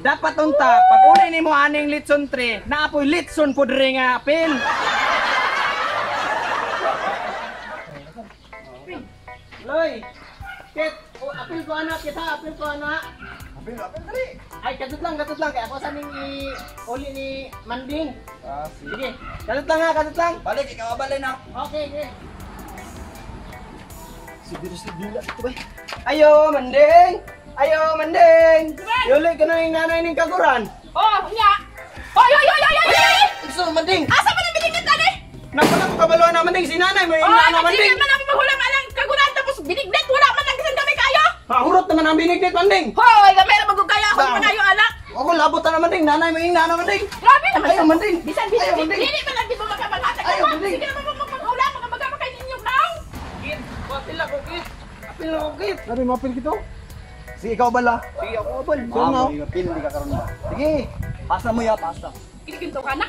Dapat unta pag uli nimo aning litson 3, naapoy litson pud ring nga apil. Loy. Kit, apil ko ana kita, apil ko ana. Apil dali. Ay, katut lang kaya ako sa ning uli ni Manding. Ah, Sige, katut lang. Balik, ikaw balay na. Okay. Si Bila ito ba? Ayo, Manding! Yuli ka na yung nanay ng kaguran. Oh, nya. Oy! Gusto, Manding! Asa man ang binigit tani? Napala ko kabaluan na Manding, si nanay mo yung Oh, nana kasi Manding. man ang mahulam alang kaguran tapos binigdet wala man ang isang kami kayo. Hurot naman ang binigdit, Manding. Hoy, gamay na magugaya ako Ba? man ayo anak. Ako labot na Manding, nanay mo yung nana Manding. Grabe naman. Ayaw, Manding. Bisan Ayaw, Manding. dili man lang di mo makabalhatag. Ayaw, Manding. Sige naman magpaghula mga magapakay ninyo daw. Kit, apil ako, Kit. Sabi mo apil kito? Sige, ikaw bala. Sige, ako apil. Apil, di ka karoon ba? Sige, pasa mo ya, pasa. Kinikinto ka na.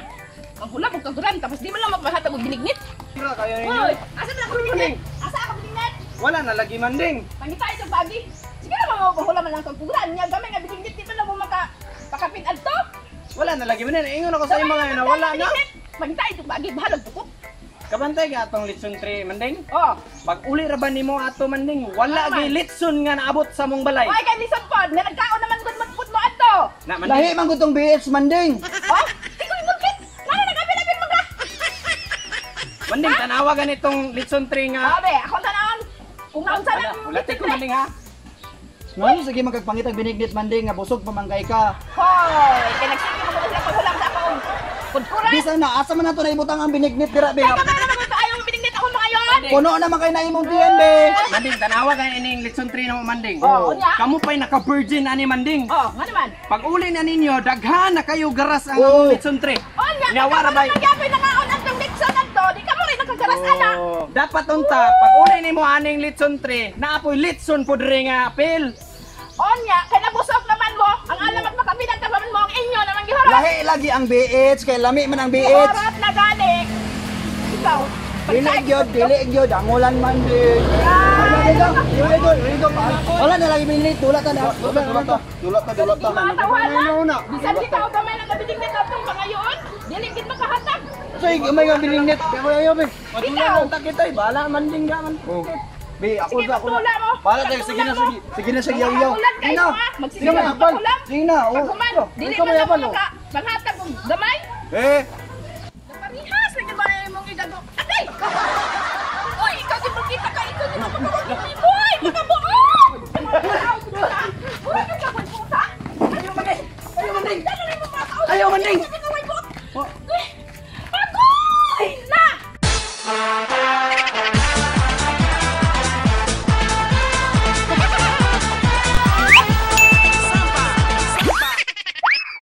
Ang hula mo kaguran tapos di man lang magpahatag og binignit. Kaya ninyo. Hoy, asa man ako binignit? Asa ako binignit? Wala na lagi, Manding. Pangita ito bagi. Sige naman magpaghula man lang kaguran niya gamay nga binignit di man lang mo pakapit adto. Wala na lagi, Manding. Ingon ako sa iyo mga yun na wala na. Pangita ito bagi bahalog tukok. Kabantay ka atong litson 3, Manding. Oh. Pag uli ra ba nimo ato Manding, wala Naman. gi litson nga naabot sa mong balay. Oy, kay lison pod, nga nagkaon naman gud magpud mo adto. Na Lahi Manding. man gutong BH manding. Oh, ikaw yung kit. Nana nagapil-apil mo ka. Manding tanawa ganitong litson 3 nga. Sabi, ako tanawon. Kung naunsa Wala, nang wala ko Manding ha. Ngano sige magpangitag binignit manding nga busog pamangkay ka. Hoy, kay nagsige mo sila paghulam sa akong kudkuran. Bisan na asa man nato na ibutang ang binignit dira be. Kaya ka naman ito ayaw binignit ako mga yon. Puno naman kay na imong tiyan be. Manding tanawa ka ining litson 3 na mo Manding. Oh, unya. Kamu pa'y naka-virgin ani Manding. Oh, nga naman. Pag uli na ninyo, daghan na kayo garas ang Oh. litson 3. Oh, nya. Nyawara ba? Nagyapay na ngaon atong Dixon adto. Di ka mo rin nakagaras anak. Dapat unta pag uli nimo aning litson 3, naapoy litson pud ring nga apil. Onya, kay nabusog naman mo. Ang alamat makabilang ka naman mo ang inyo naman giharap. Lahi lagi ang BH kay lami man ang BH. Giharap na gani. Ikaw. Dili gyud angulan manding. Wala na lagi binignit tulat na. Tulat ta. Matawana. Bisan di ka o gamay na gabiting nito itong pangayon. Dili gid makahatag. Say may nga binignit kay ayo be. Ikaw. Unta kita bala Manding ga man. Be ako Sige, na ako. magtula mo. Para tayo sige na Magtula mo. sige. Sige na sige yaw. Ulan kayo, Sige na. ha? Magsige Sige na ka, apal. magpakulam. Sige na. Oh. Pagkuman, dili Ikaw man may lang apal. mo ka. Panghatag og gamay. Eh. Parihas lagi ba imong igago? Atay! Oy, ikaw di magkita ka ito di magkakabuoy. Boy, makabuoy. Boy, ka puta. Ayo Manding. Dali mo mga tao. Ayo Manding.